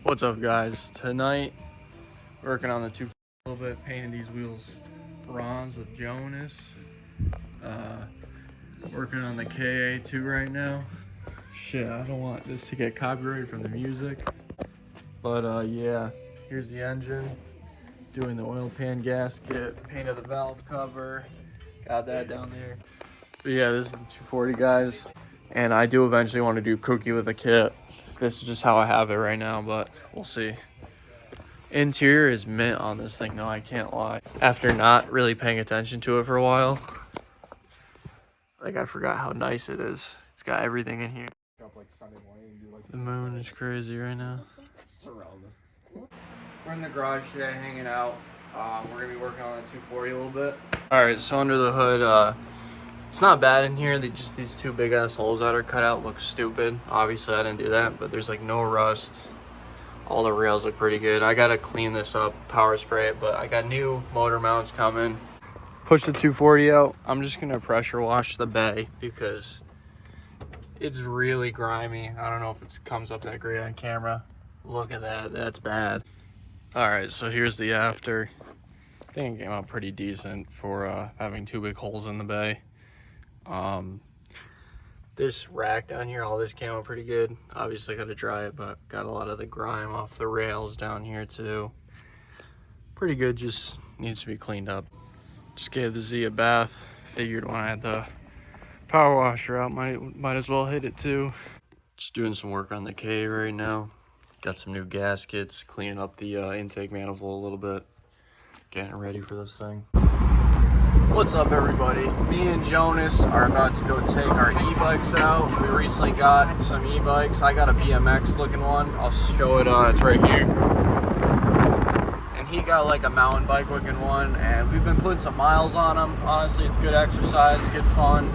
What's up, guys? Tonight, working on the 240 a little bit, painting these wheels bronze with Jonas. Working on the KA2 right now. Shit, I don't want this to get copyrighted from the music. But yeah, here's the engine. Doing the oil pan gasket, painted the valve cover. Got that down there. But yeah, this is the 240, guys. And I do eventually want to do cookie with a kit. This is just how I have it right now, but we'll see. Interior is mint on this thing, though, I can't lie. After not really paying attention to it for a while, like, I forgot how nice it is. It's got everything in here. The moon is crazy right now. We're in the garage today, hanging out. We're gonna be working on the 240 a little bit. All right, so under the hood, it's not bad in here. Just these two big ass holes that are cut out look stupid. Obviously, I didn't do that, but there's like no rust. All the rails look pretty good. I gotta clean this up, power spray it, but I got new motor mounts coming. Push the 240 out. I'm just gonna pressure wash the bay because it's really grimy. I don't know if it comes up that great on camera. Look at that, that's bad. All right, so here's the after. I think it came out pretty decent for having two big holes in the bay. This rack down here, all this came out pretty good. Obviously got to dry it, but got a lot of the grime off the rails down here too. Pretty good, just needs to be cleaned up. Just gave the Z a bath. Figured when I had the power washer out, might as well hit it too. Just doing some work on the K right now. Got some new gaskets, cleaning up the intake manifold a little bit. Getting ready for this thing. What's up, everybody? Me and Jonas are about to go take our e-bikes out. We recently got some e-bikes. I got a BMX looking one. I'll show it, it's right here. And he got like a mountain bike looking one, and we've been putting some miles on them. Honestly, it's good exercise, good fun.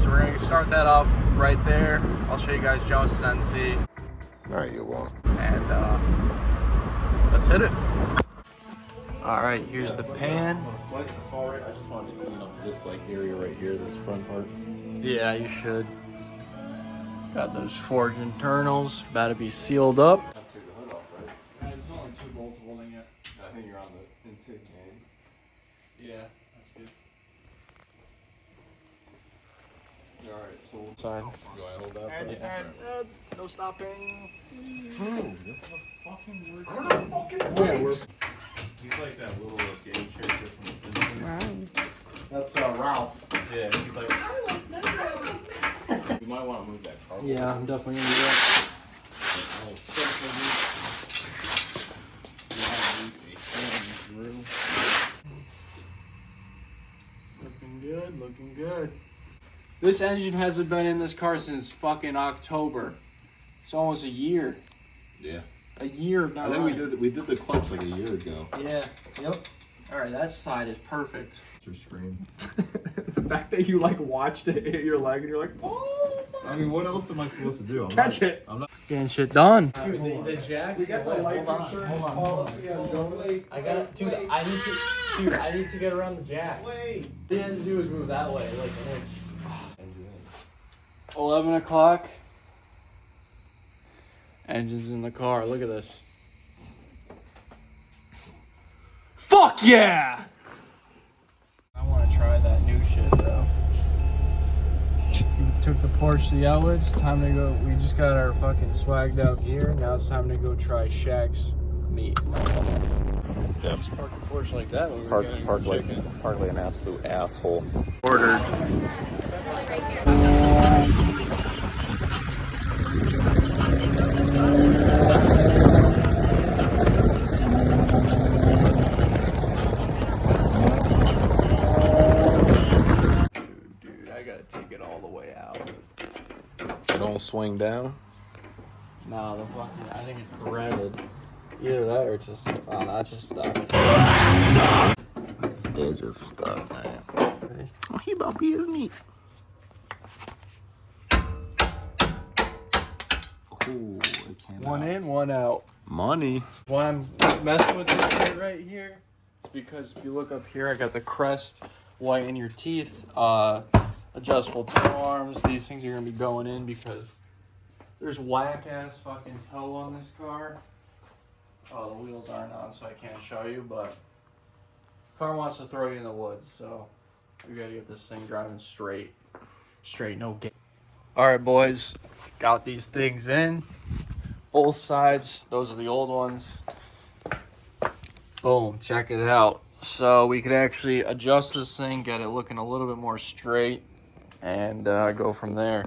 So we're gonna start that off right there. I'll show you guys Jonas's NC. All right, you won't. And let's hit it. All right, here's the pan. I just wanted to clean up this area right here, this front part. Yeah, you should. Got those forged internals, about to be sealed up. I'll take the hood off, right? There's only two bolts holding it. I think you're on the intake man. Yeah, that's good. Alright, so Sorry. do I hold that for That's no stopping. True, this is a fucking word. He's like that little game character from The Simpsons. That's Ralph. Yeah, he's like, you might want to move that car. Yeah, I'm definitely gonna do that. Looking good, looking good. This engine hasn't been in this car since fucking October. It's almost a year. Yeah. A year of not I think running. we did the clutch like a year ago. Yeah, yep. Alright, that side is perfect. Your scream. The fact that you like watched it hit your leg and you're like, oh my. I mean, what else am I supposed to do? Catch it. I'm not. Getting shit done. Dude, the jacks. We got the life insurance policy on Jonas. I got, dude. I need to get around the jack. Wait. All you had to do is move that way, like an inch. 11 o'clock. Engine's in the car. Look at this. Fuck yeah! I want to try that new shit, bro. We took the Porsche to the outlets. Time to go. We just got our fucking swagged out gear. Now it's time to go try Shaq's meat. Yeah. Just park the Porsche like that. When Park like an absolute asshole. Ordered. Dude, I gotta take it all the way out. Don't swing down. No, the fucking, I think it's threaded. Either that or just, oh no, it's just stuck. It just stuck, man. Oh, he about be his meat. Ooh, it came One out. in, one out. Money. Why I'm messing with this shit right here is because if you look up here, I got the Crest whiten your teeth, adjustable toe arms. These things are gonna be going in because there's whack ass fucking toe on this car. Oh, the wheels aren't on, so I can't show you, but car wants to throw you in the woods, so we gotta get this thing driving straight. Straight, no gate. Alright, boys, got these things in. Both sides, those are the old ones. Boom, check it out. So we could actually adjust this thing, get it looking a little bit more straight, and go from there.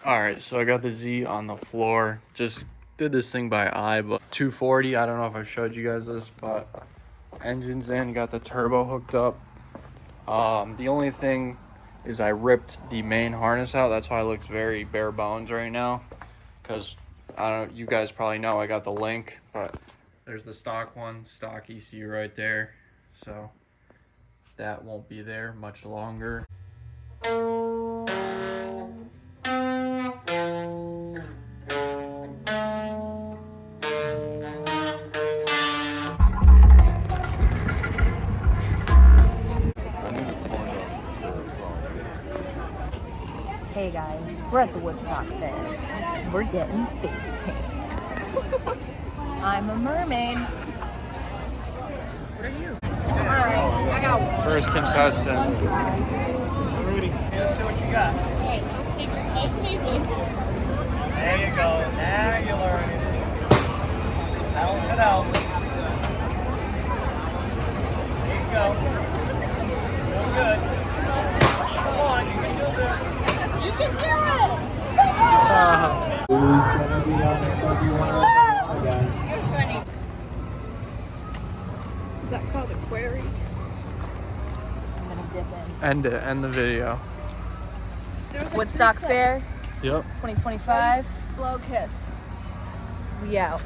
Alright, so I got the Z on the floor. Just did this thing by eye, but 240, I don't know if I showed you guys this, but engine's in, got the turbo hooked up. The only thing is I ripped the main harness out. That's why it looks very bare bones right now, because I don't, you guys probably know I got the link, but there's the stock one, stock ECU right there, so that won't be there much longer. Hey guys, we're at the Woodstock Fair. We're getting face paint. I'm a mermaid. What are you? Alright, I got one. First contestant. Rudy, let's see what you got. Hey, nice and easy. There you go. Now you're learning. Balance it out. There you go. Feel good. Come on, you can do this. You can do it! You're funny. Is that called a query? I'm gonna dip in. End the video. Woodstock Fair Yep. 2025. Blow kiss. We out.